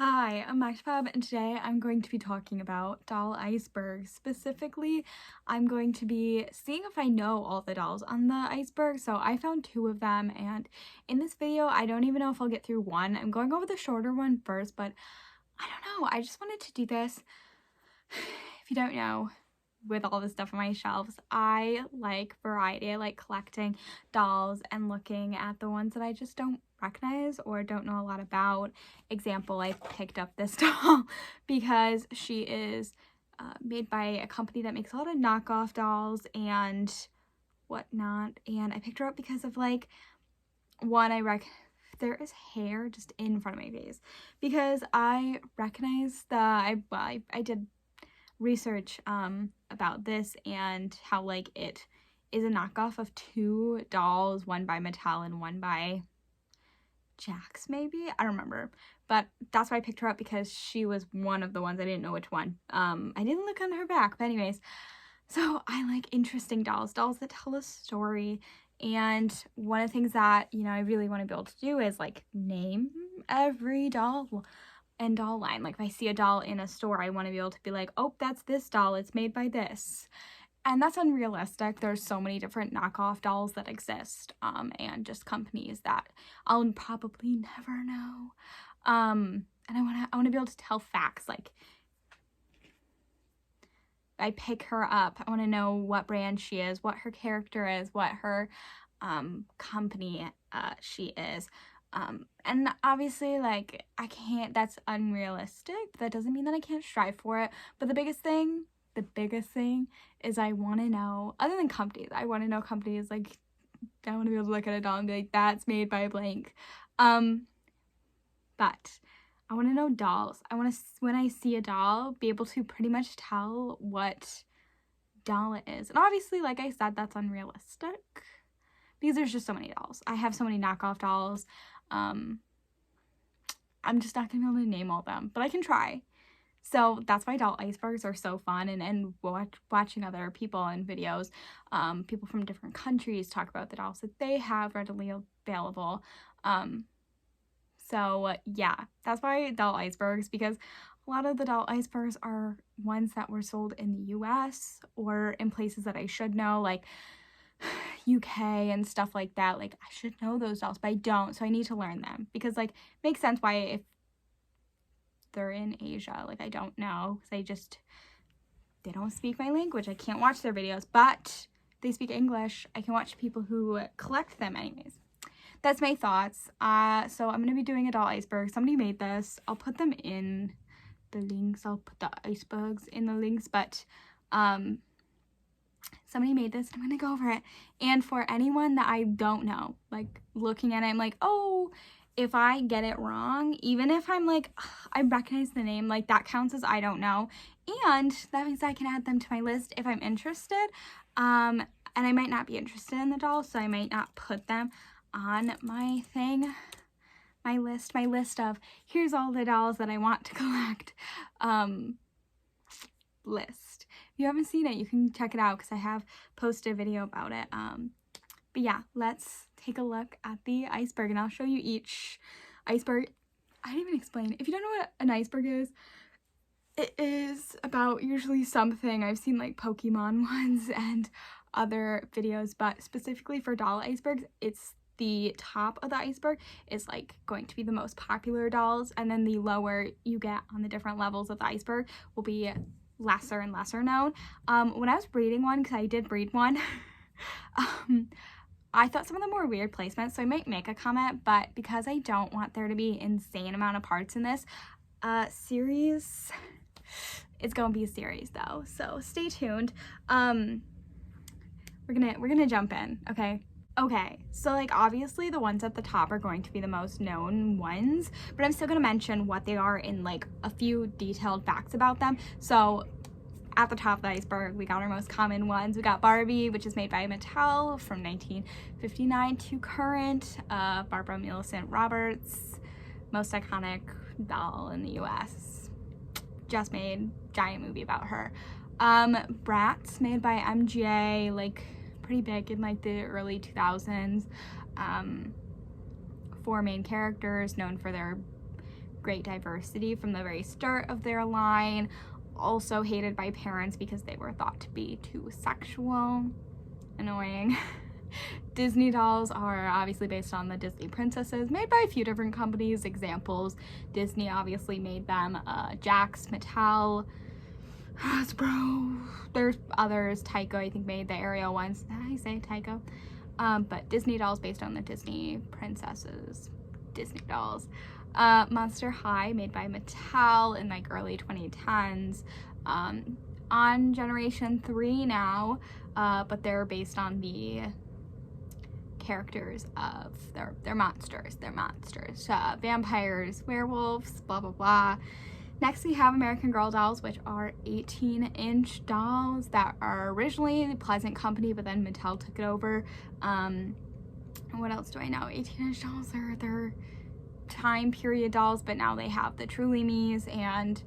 Hi, I'm Maxfab, and today I'm going to be talking about doll Iceberg. Specifically, I'm going to be seeing if I know all the dolls on the iceberg. So I found two of them, and in this video, I don't even know if I'll get through one. I'm going over the shorter one first, but I don't know. I just wanted to do this. If you don't know, with all the stuff on my shelves, I like variety. I like collecting dolls and looking at the ones that I just don't recognize or don't know a lot about. Example, I picked up this doll because she is made by a company that makes a lot of knockoff dolls and whatnot, and I picked her up because of like one, there is hair just in front of my face because I recognize I did research about this and how like it is a knockoff of two dolls, one by Mattel and one by Jax, maybe? I don't remember. But that's why I picked her up, because she was one of the ones. I didn't know which one. I didn't look on her back, but anyways. So I like interesting dolls that tell a story. And one of the things that, I really want to be able to do is like name every doll and doll line. Like if I see a doll in a store, I want to be able to be like, oh, that's this doll, it's made by this. And that's unrealistic. There's so many different knockoff dolls that exist, and just companies that I'll probably never know. And I want to be able to tell facts. Like I pick her up, I want to know what brand she is, what her character is, what her company she is. And obviously, like, I can't, that's unrealistic, but that doesn't mean that I can't strive for it. But the biggest thing is I want to know, other than companies, I want to know companies, like, I want to be able to look at a doll and be like, that's made by blank. But I want to know dolls. I want to, when I see a doll, be able to pretty much tell what doll it is. And obviously, like I said, that's unrealistic because there's just so many dolls. I have so many knockoff dolls. I'm just not gonna be able to name all of them, but I can try. So that's why doll icebergs are so fun, and watching other people and videos, people from different countries talk about the dolls that they have readily available. So yeah, that's why doll icebergs, because a lot of the doll icebergs are ones that were sold in the US or in places that I should know, like UK and stuff like that. Like I should know those dolls, but I don't, so I need to learn them, because like makes sense why if they're in Asia, like I don't know, because they don't speak my language. I can't watch their videos, but they speak English. I can watch people who collect them anyways. That's my thoughts. So I'm gonna be doing a doll iceberg. Somebody made this. I'll put them in the links. I'll put the icebergs in the links, but somebody made this and I'm gonna go over it. And for anyone that I don't know, like looking at it, I'm like, oh, if I get it wrong, even if I'm like, I recognize the name, like that counts as I don't know. And that means I can add them to my list if I'm interested. And I might not be interested in the dolls, so I might not put them on my thing, my list of here's all the dolls that I want to collect list. If you haven't seen it, you can check it out because I have posted a video about it. But yeah, let's take a look at the iceberg and I'll show you each iceberg. I didn't even explain. If you don't know what an iceberg is, it is about usually something. I've seen like Pokemon ones and other videos, but specifically for doll icebergs, it's the top of the iceberg is like going to be the most popular dolls, and then the lower you get on the different levels of the iceberg will be lesser and lesser known. When I was breeding one, because I did breed one, I thought some of them were weird placements, so I might make a comment, but because I don't want there to be insane amount of parts in this series, it's gonna be a series though, so stay tuned. We're gonna jump in, okay? Okay, so like obviously the ones at the top are going to be the most known ones, but I'm still gonna mention what they are in like a few detailed facts about them. So at the top of the iceberg, we got our most common ones. We got Barbie, which is made by Mattel from 1959 to current. Barbara Millicent Roberts, most iconic doll in the US. Just made giant movie about her. Bratz, made by MGA, like pretty big in like the early 2000s. 4 main characters known for their great diversity from the very start of their line. Also hated by parents because they were thought to be too sexual. Annoying. Disney dolls are obviously based on the Disney princesses, made by a few different companies. Examples, Disney obviously made them, Jax, Mattel, Hasbro. There's others. Tycho, I think, made the Ariel ones. Did I say Tycho? But Disney dolls based on the Disney princesses. Disney dolls. Monster High, made by Mattel in like early 2010s. On Generation 3 now, but they're based on the characters of they're monsters. Vampires, werewolves, blah blah blah. Next we have American Girl dolls, which are 18-inch dolls that are originally the Pleasant Company, but then Mattel took it over. What else do I know? 18-inch dolls are their time period dolls, but now they have the Truly Me's and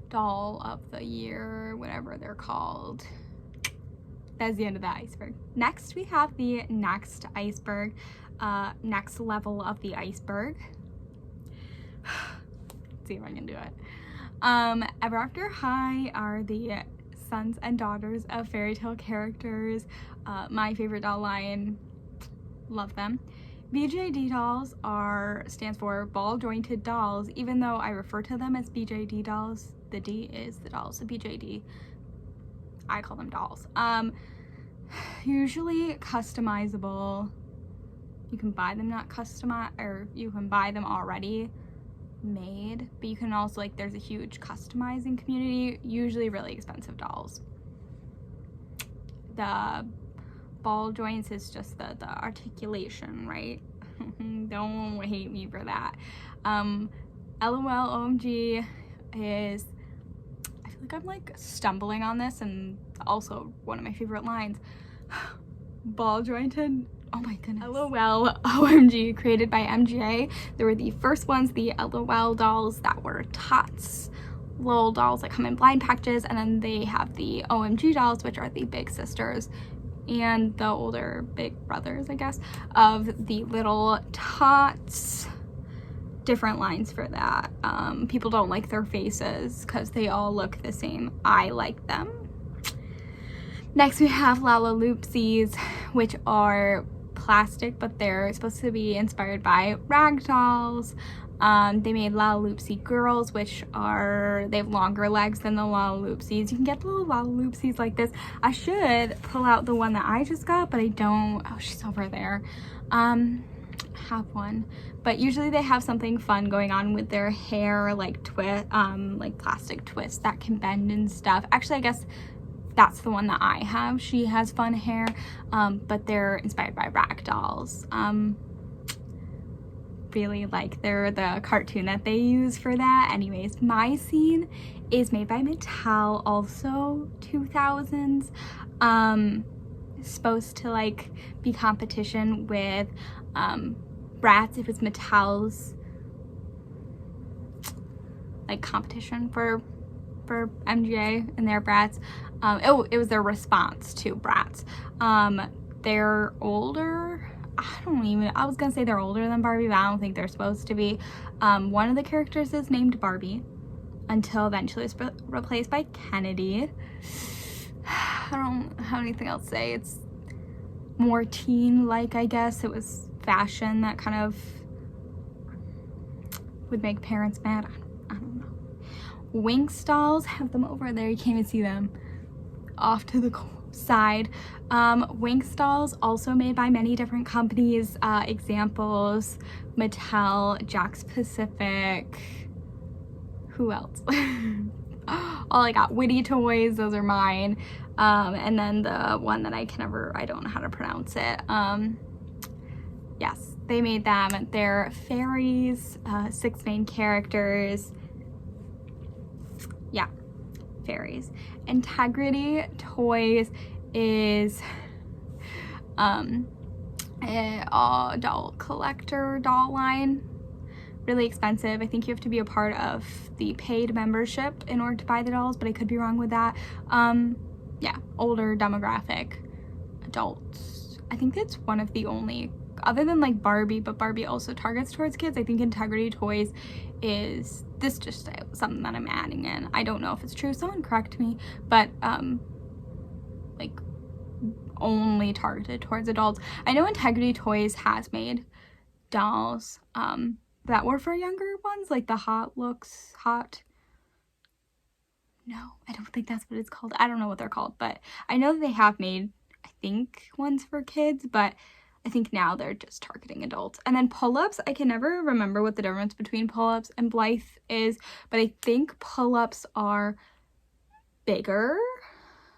Doll of the Year, whatever they're called. That's the end of the Iceberg. Next we have the next Iceberg, next level of the Iceberg. Let's see if I can do it. Ever After High are the sons and daughters of fairy tale characters. My favorite doll line, love them. BJD dolls stands for ball jointed dolls, even though I refer to them as BJD dolls. The D is the dolls, so BJD. I call them dolls. Usually customizable. You can buy them not customized, or you can buy them already made, but you can also, like, there's a huge customizing community. Usually really expensive dolls. The ball joints is just the articulation, right? Don't hate me for that. LOL OMG is, I feel like I'm like stumbling on this, and also one of my favorite lines. Ball jointed, oh my goodness. LOL OMG, created by MGA. They were the first ones, the LOL dolls that were tots, little dolls that come in blind packages, and then they have the OMG dolls, which are the big sisters and the older big brothers, I guess, of the little tots. Different lines for that. People don't like their faces because they all look the same. I like them. Next we have Lalaloopsies, which are plastic, but they're supposed to be inspired by rag dolls. They made Lalaloopsy girls, which they have longer legs than the Lalaloopsies. You can get little Lalaloopsies like this. I should pull out the one that I just got, but I don't. Oh, she's over there. Have one, but usually they have something fun going on with their hair, like like plastic twists that can bend and stuff. Actually, I guess that's the one that I have. She has fun hair, but they're inspired by rag dolls. Really like they're the cartoon that they use for that. Anyways, My Scene is made by Mattel, also 2000s. Supposed to like be competition with Bratz. It was Mattel's like competition for MGA and their Bratz. It was their response to Bratz. They're older. I was gonna say they're older than Barbie, but I don't think they're supposed to be. One of the characters is named Barbie until eventually it's replaced by Kennedy. I don't have anything else to say. It's more teen-like, I guess. It was fashion that kind of would make parents mad. I don't know. Winx dolls, have them over there. You can't even see them. Off to the side. Winx dolls, also made by many different companies. Examples, Mattel, Jax Pacific. Who else? All I got, Witty Toys, those are mine. And then the one that I don't know how to pronounce it. Yes, they made them. They're fairies, 6 main characters. Yeah, fairies. Integrity Toys is an adult collector doll line. Really expensive. I think you have to be a part of the paid membership in order to buy the dolls, but I could be wrong with that. Yeah, older demographic, adults. I think that's one of the only, other than like Barbie, but Barbie also targets towards kids. I think Integrity Toys is, this just something that I'm adding in. I don't know if it's true, someone correct me, but like only targeted towards adults. I know Integrity Toys has made dolls that were for younger ones, like the Hot Looks Hot. No, I don't think that's what it's called. I don't know what they're called, but I know that they have made, I think, ones for kids, but I think now they're just targeting adults. And then pull-ups, I can never remember what the difference between pull-ups and Blythe is, but I think pull-ups are bigger.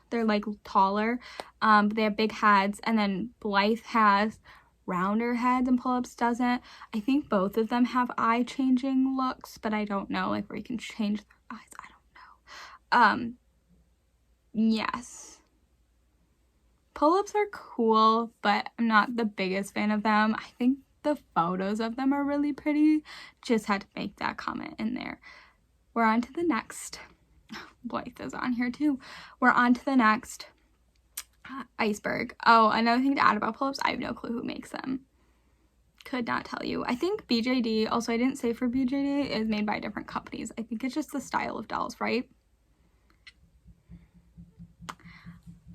They're like taller, but they have big heads, and then Blythe has rounder heads and pull-ups doesn't. I think both of them have eye-changing looks, but I don't know, like where you can change the eyes. I don't know. Yes. Pull-ups are cool, but I'm not the biggest fan of them. I think the photos of them are really pretty. Just had to make that comment in there. We're on to the next. Blythe is on here too. We're on to the next. Iceberg. Oh, another thing to add about pull-ups, I have no clue who makes them. Could not tell you. I think BJD, also I didn't say for BJD, is made by different companies. I think it's just the style of dolls, right?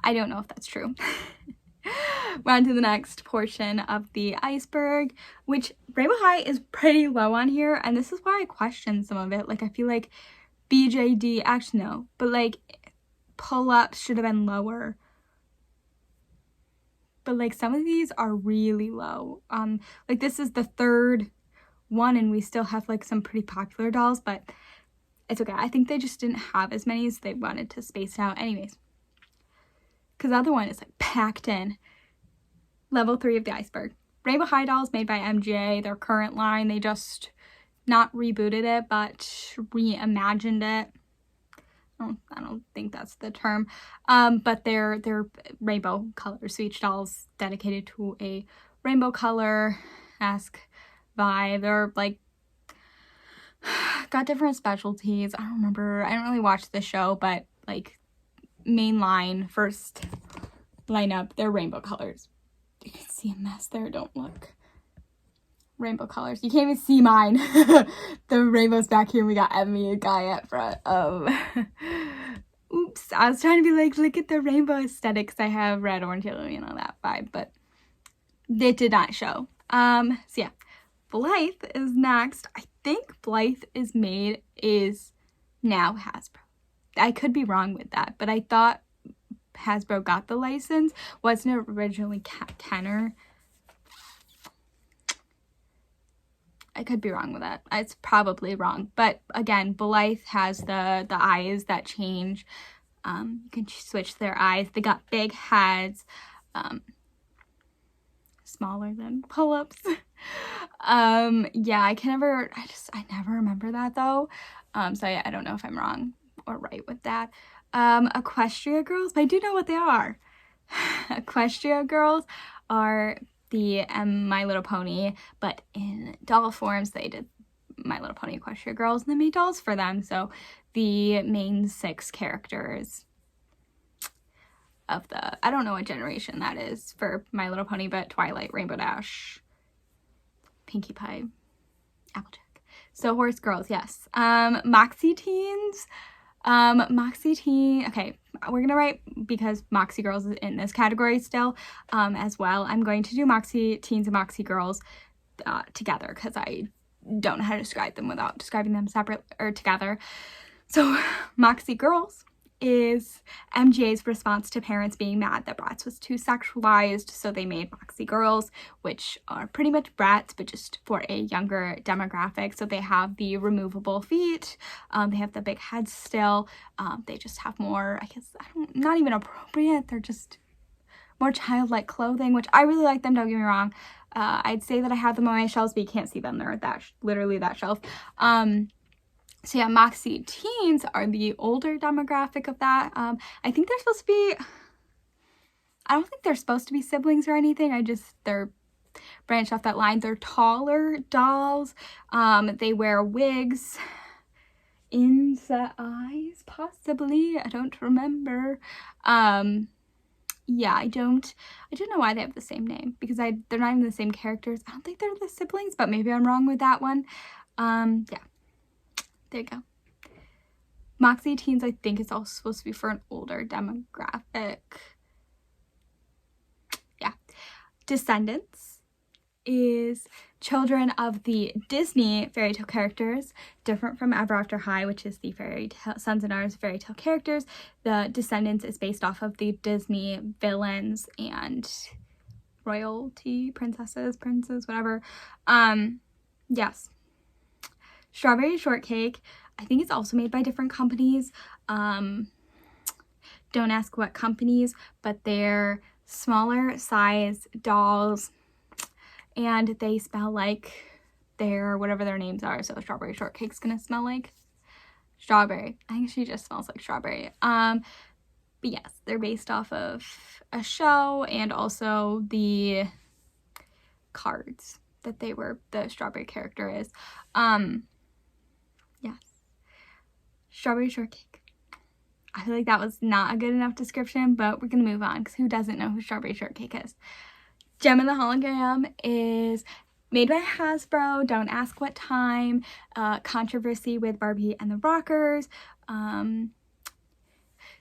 I don't know if that's true. We're on to the next portion of the Iceberg, which Rainbow High is pretty low on here, and this is why I question some of it. Like, I feel like BJD, actually no, but like pull-ups should have been lower. But like some of these are really low. Like this is the third one, and we still have like some pretty popular dolls, but it's okay. I think they just didn't have as many, so they wanted to space it out. Anyways, because the other one is like packed in. Level 3 of the Iceberg. Rainbow High dolls made by MGA, their current line. They just not rebooted it, but reimagined it. I don't think that's the term. But they're rainbow colors. So each doll's dedicated to a rainbow color-esque vibe. They're like got different specialties. I don't remember. I don't really watch the show, but like main line, first lineup, they're rainbow colors. You can see a mess there. Don't look. Rainbow colors. You can't even see mine. The rainbow's back here. We got Emmy, a guy at front. Oops. I was trying to be like, look at the rainbow aesthetic, because I have red, orange, yellow, you know, that vibe, but it did not show. So yeah, Blythe is next. I think Blythe is now Hasbro. I could be wrong with that, but I thought Hasbro got the license. Wasn't it originally Kenner? I could be wrong with that. It's probably wrong. But again, Blythe has the eyes that change. You can switch their eyes. They got big heads. Smaller than pull-ups. Yeah, I never remember that though. So yeah, I don't know if I'm wrong or right with that. Equestria girls, but I do know what they are. Equestria girls are the My Little Pony, but in doll forms. They did My Little Pony Equestria girls, and they made dolls for them. So the main 6 characters of the, I don't know what generation that is for My Little Pony, but Twilight, Rainbow Dash, Pinkie Pie, Applejack. So horse girls, yes. Moxie teens. Okay, we're gonna write, because Moxie Girls is in this category still, as well. I'm going to do Moxie Teens and Moxie Girls together, because I don't know how to describe them without describing them separate or together. So Moxie Girls is MGA's response to parents being mad that Bratz was too sexualized, so they made Moxie Girls, which are pretty much Bratz, but just for a younger demographic. So they have the removable feet, they have the big heads still, they just have more, I guess, not even appropriate, they're just more childlike clothing, which I really like them, don't get me wrong. I'd say that I have them on my shelves, but you can't see them, they're at literally that shelf. So yeah, Moxie teens are the older demographic of that. I think they're supposed to be, I don't think they're supposed to be siblings or anything. They're branched off that line. They're taller dolls. They wear wigs. Inset eyes, possibly. I don't remember. Yeah, I don't know why they have the same name, because they're not even the same characters. I don't think they're the siblings, but maybe I'm wrong with that one. Yeah. There you go. Moxie Teens, I think, is also supposed to be for an older demographic. Yeah. Descendants is children of the Disney fairy tale characters, different from Ever After High, which is the fairy tale Sons and Daughters fairy tale characters. The Descendants is based off of the Disney villains and royalty, princesses, princes, whatever. Yes. Strawberry Shortcake, I think it's also made by different companies. Don't ask what companies, but they're smaller size dolls, and they smell like their whatever their names are. So Strawberry Shortcake's gonna smell like strawberry. I think she just smells like strawberry. But yes, they're based off of a show and also the cards that they were, the strawberry character is. Yes. Strawberry Shortcake. I feel like that was not a good enough description, but we're gonna move on because who doesn't know who Strawberry Shortcake is? Gem and the Hologram is made by Hasbro. Don't ask what time. Controversy with Barbie and the Rockers.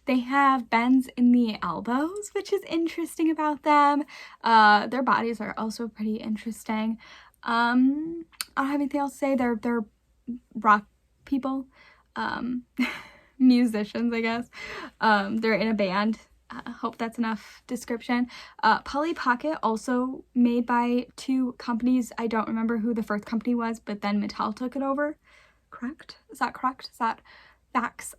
They have bends in the elbows, which is interesting about them. Their bodies are also pretty interesting. I don't have anything else to say. They're rock people, musicians, I guess. They're in a band. Hope that's enough description. Polly Pocket, also made by two companies. I don't remember who the first company was, but then Mattel took it over. Correct? Is that correct? Is that facts?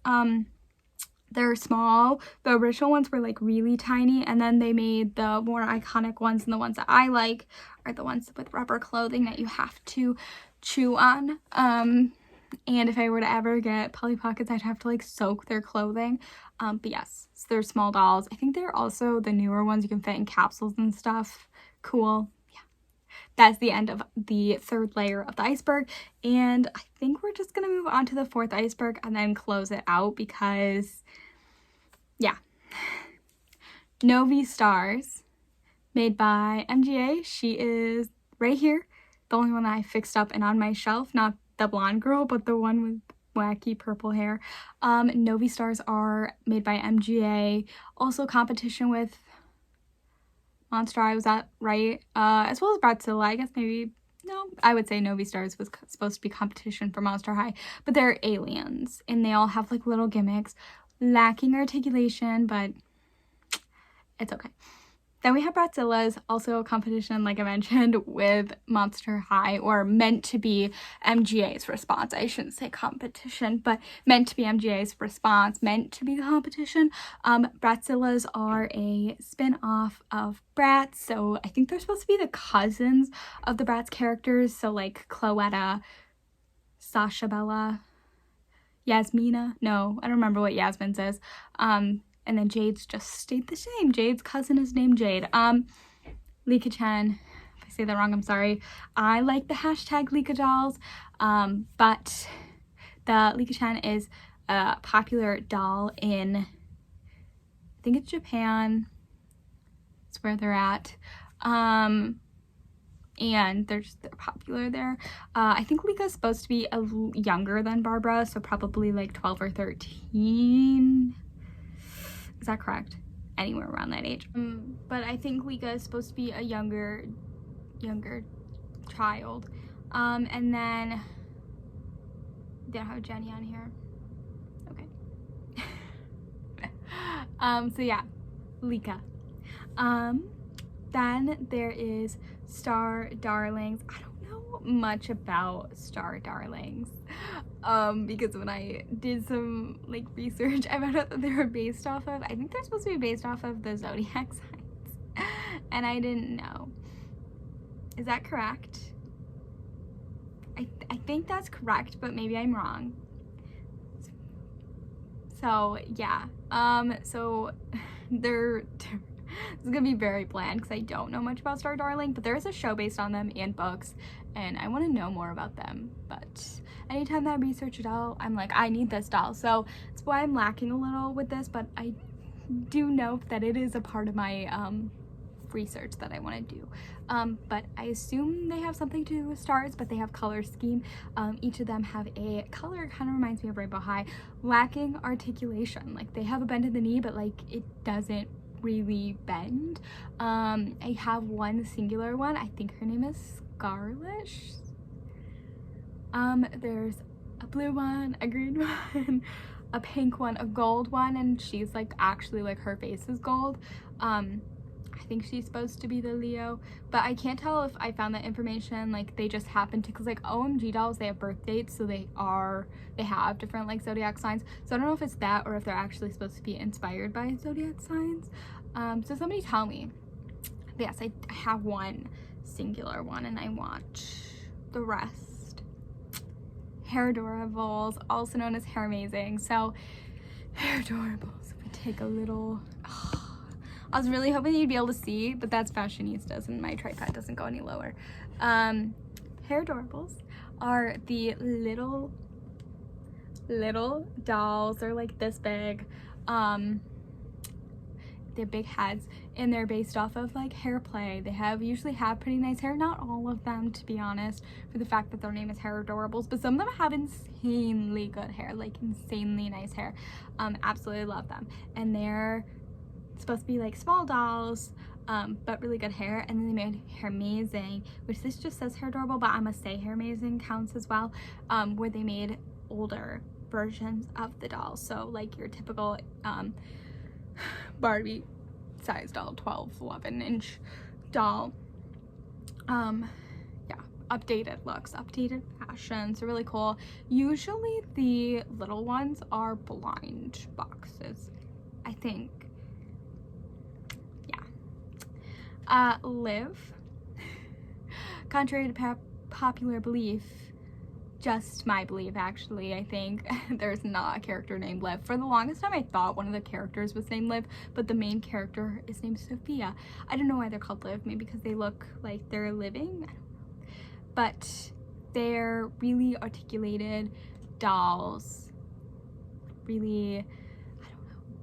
They're small. The original ones were like really tiny, and then they made the more iconic ones, and the ones that I like are the ones with rubber clothing that you have to chew on. And if I were to ever get Polly Pockets, I'd have to like soak their clothing. But yes, so they're small dolls. I think they're also the newer ones you can fit in capsules and stuff. Cool. Yeah. That's the end of the third layer of the iceberg. And I think we're just going to move on to the fourth iceberg and then close it out because, yeah. Novi Stars, made by MGA. She is right here. The only one that I fixed up and on my shelf, not the blonde girl, but the one with wacky purple hair. Novi Stars are made by MGA. Also competition with Monster High, was that right? As well as Bradzilla, I guess maybe, no, I would say Novi Stars was supposed to be competition for Monster High, but they're aliens, and they all have like little gimmicks, lacking articulation, but it's okay. Then we have Bradzilla's, also a competition, like I mentioned, with Monster High, or meant to be MGA's response. I shouldn't say competition, but meant to be MGA's response, meant to be competition. Bradzilla's are a spin-off of Bratz, so I think they're supposed to be the cousins of the Bratz characters, so like Cloetta, Sasha Bella, Yasmina. No, I don't remember what Yasmin says. And then Jade's just stayed the same. Jade's cousin is named Jade. Lika Chen, if I say that wrong, I'm sorry. I like the hashtag Lika dolls, but the Lika Chen is a popular doll in, I think it's Japan. It's where they're at. And they're popular there. I think Lika's supposed to be younger than Barbara, so probably like 12 or 13. Is that correct? Anywhere around that age. But I think Lika is supposed to be a younger child. And then, did I have Jenny on here? Okay. So yeah, Lika. Then there is Star Darlings. I don't know much about Star Darlings. Because when I did some like research, I found out that they were based off of, I think they're supposed to be based off of the zodiac signs, and I didn't know. Is that correct? I think that's correct, but maybe I'm wrong. So yeah, so they're this is gonna be very bland because I don't know much about Star Darling, but there is a show based on them and books, and I want to know more about them. But anytime that I research a doll, I'm like, I need this doll. So that's why I'm lacking a little with this, but I do know that it is a part of my research that I want to do. But I assume they have something to do with stars, but they have color scheme. Each of them have a color, kind of reminds me of Rainbow High, lacking articulation. Like they have a bend in the knee, but like it doesn't really bend. I have one singular one. I think her name is Scarlet. There's a blue one, a green one, a pink one, a gold one, and she's like actually like her face is gold. I think she's supposed to be the Leo, but I can't tell if I found that information, like they just happened to, because like OMG dolls, they have birth dates, so they have different like zodiac signs, so I don't know if it's that or if they're actually supposed to be inspired by zodiac signs. So somebody tell me. But yes, I have one singular one and I want the rest. Hair Adorables, also known as Hair Amazing. So Hair Adorables, if we take a little, I was really hoping you'd be able to see, but that's Fashionistas and my tripod doesn't go any lower. Hair Adorables are the little dolls. They're like this big. They're big heads, and they're based off of like hair play. They usually have pretty nice hair, not all of them to be honest, for the fact that their name is Hair Adorables, but some of them have insanely good hair, like insanely nice hair. Absolutely love them, and they're supposed to be like small dolls, but really good hair. And then they made Hair Amazing, which this just says Hair Adorable, but I must say Hair Amazing counts as well, where they made older versions of the dolls, so like your typical Barbie size doll, 11-inch doll. Yeah, updated looks, updated fashion, so really cool. Usually the little ones are blind boxes, I think. Yeah. Liv, contrary to popular belief, just my belief actually, I think there's not a character named Liv. For the longest time I thought one of the characters was named Liv, but the main character is named Sophia. I don't know why they're called Liv, maybe because they look like they're living, I don't know. But they're really articulated dolls, really,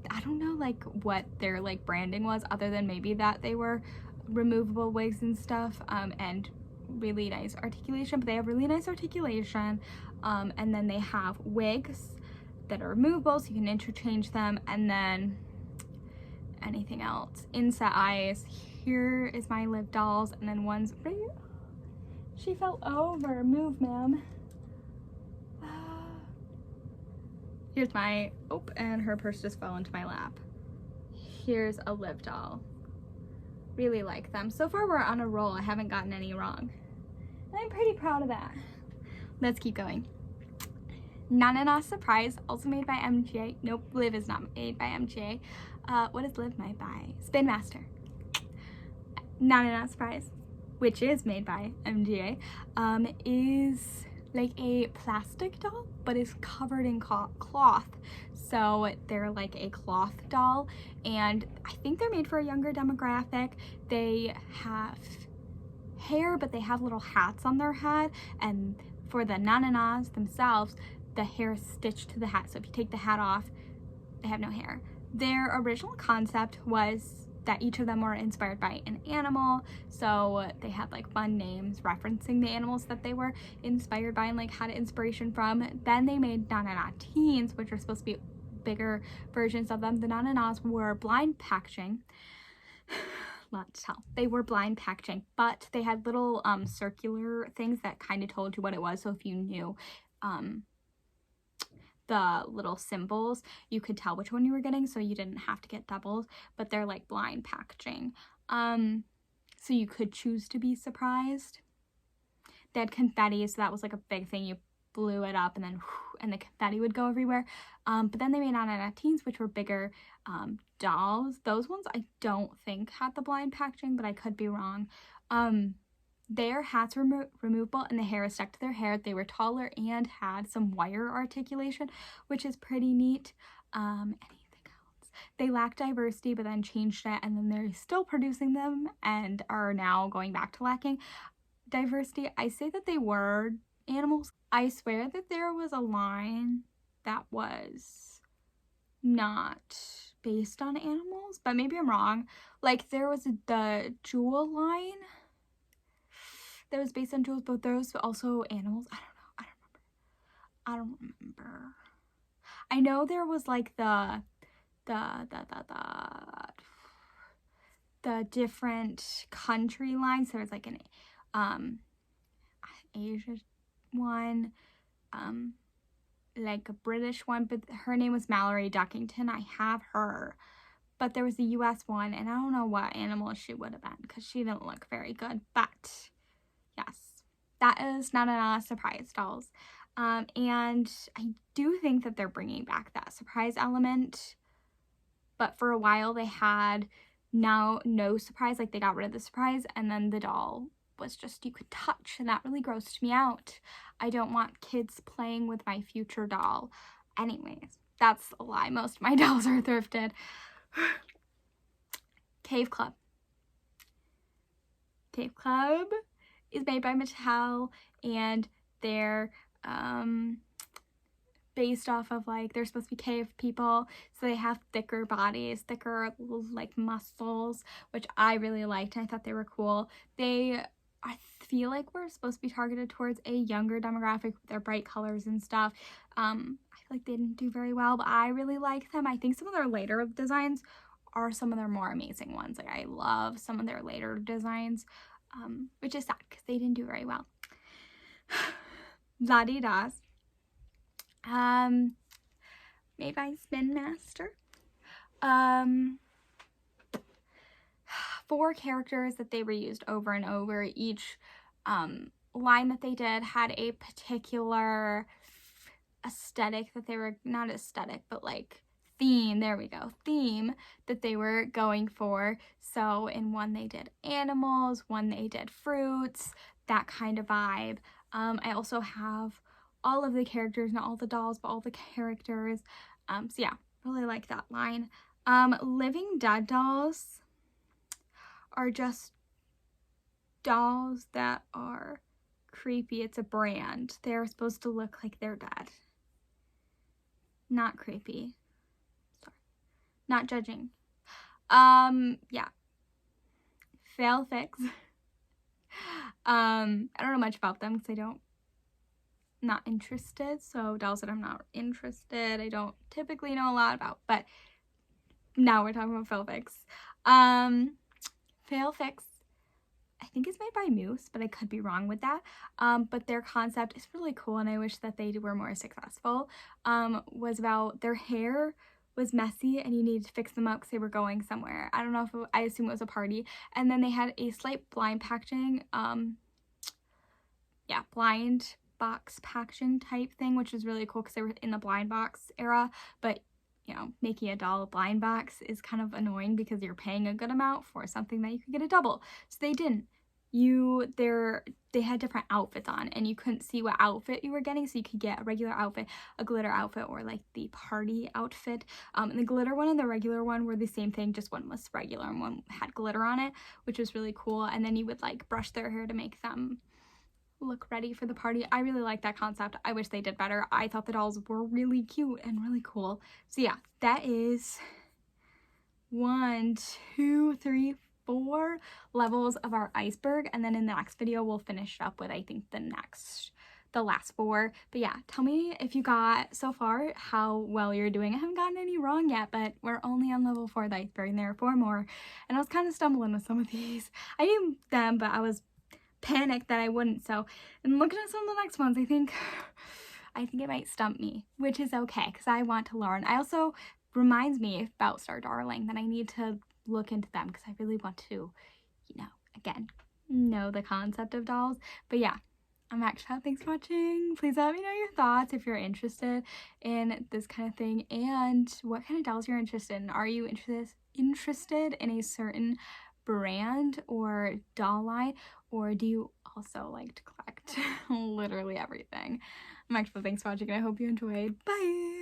I don't know like what their like branding was, other than maybe that they were removable wigs and stuff, and really nice articulation. But they have really nice articulation, and then they have wigs that are removable, so you can interchange them, and then anything else. Inset eyes. Here is my Liv dolls, and then one's right. She fell over. Move, ma'am. Here's my, oh, and her purse just fell into my lap. Here's a Liv doll. Really like them. So far we're on a roll. I haven't gotten any wrong. And I'm pretty proud of that. Let's keep going. Nanana Surprise, also made by MGA. Nope, Liv is not made by MGA. What is Liv made by? Spin Master. Nanana Surprise, which is made by MGA, is like a plastic doll, but is covered in cloth. So they're like a cloth doll, and I think they're made for a younger demographic. They have hair, but they have little hats on their head, and for the nananas themselves, the hair is stitched to the hat. So if you take the hat off, they have no hair. Their original concept was that each of them were inspired by an animal, so they had like fun names referencing the animals that they were inspired by and like had inspiration from. Then they made Nanana Teens, which are supposed to be bigger versions of them. The Nananas were blind packaging. Let's tell. They were blind packaging, but they had little circular things that kind of told you what it was. So if you knew the little symbols, you could tell which one you were getting, so you didn't have to get doubles. But they're like blind packaging, so you could choose to be surprised. They had confetti, so that was like a big thing. You blew it up and then and the confetti would go everywhere. But then they made Nanana Teens, which were bigger dolls. Those ones I don't think had the blind packaging, but I could be wrong. Their hats were removable and the hair is stuck to their hair. They were taller and had some wire articulation, which is pretty neat. Anything else? They lack diversity, but then changed it, and then they're still producing them and are now going back to lacking diversity. I say that they were animals. I swear that there was a line that was not based on animals, but maybe I'm wrong. Like, there was the Jewel line that was based on jewels, but those also animals. I don't remember. I know there was like the different country lines. There was like an Asia one, like a British one, but her name was Mallory Duckington. I have her. But there was a US one, and I don't know what animal she would have been because she didn't look very good. But yes, that is not a surprise, dolls. And I do think that they're bringing back that surprise element. But for a while they had now no surprise, like they got rid of the surprise, and then the doll was just you could touch, and that really grossed me out. I don't want kids playing with my future doll. Anyways, that's a lie. Most of my dolls are thrifted. Cave Club. Cave Club is made by Mattel, and they're based off of, like, they're supposed to be cave people, so they have thicker bodies, thicker like muscles, which I really liked, and I thought they were cool. I feel like we're supposed to be targeted towards a younger demographic with their bright colors and stuff. I feel like they didn't do very well, but I really like them. I think some of their later designs are some of their more amazing ones. Like, I love some of their later designs, which is sad because they didn't do very well. La-di-das. Made by Spin Master. 4 characters that they reused over and over. Each line that they did had a particular aesthetic that they were, not aesthetic, but like theme, there we go, theme that they were going for. So in one they did animals, one they did fruits, that kind of vibe. I also have all of the characters, not all the dolls, but all the characters. So yeah, really like that line. Living Dead dolls are just dolls that are creepy. It's a brand. They're supposed to look like they're dead. Not creepy. Sorry. Not judging. Yeah. Fail Fix. I don't know much about them because not interested. So dolls that I'm not interested, I don't typically know a lot about, but now we're talking about Fail Fix. Fail Fix, I think it's made by Moose, but I could be wrong with that. But their concept is really cool, and I wish that they were more successful. Was about their hair was messy and you needed to fix them up because they were going somewhere. I don't know if I assume it was a party. And then they had a slight blind packaging, blind box packaging type thing, which is really cool because they were in the blind box era. But you know, making a doll a blind box is kind of annoying because you're paying a good amount for something that you could get a double. So they didn't. They had different outfits on, and you couldn't see what outfit you were getting, so you could get a regular outfit, a glitter outfit, or like the party outfit. And the glitter one and the regular one were the same thing, just one was regular and one had glitter on it, which was really cool. And then you would like brush their hair to make them look ready for the party. I really like that concept. I wish they did better. I thought the dolls were really cute and really cool. So yeah, that is 1, 2, 3, 4 levels of our iceberg, and then in the next video we'll finish up with, I think, the last 4. But yeah, tell me if you got so far how well you're doing. I haven't gotten any wrong yet, but we're only on level 4 of the iceberg, and there are 4 more, and I was kind of stumbling with some of these. I knew them, but I was panicked that I wouldn't. So, and looking at some of the next ones, I think it might stump me, which is okay because I want to learn. I also reminds me about Star Darling that I need to look into them because I really want to, again, know the concept of dolls. But yeah, I'm Aksha. Thanks for watching. Please let me know your thoughts if you're interested in this kind of thing and what kind of dolls you're interested in. Are you interested in a certain brand or doll line, or do you also like to collect literally everything? I'm Aksha. Thanks for watching, and I hope you enjoyed. Bye!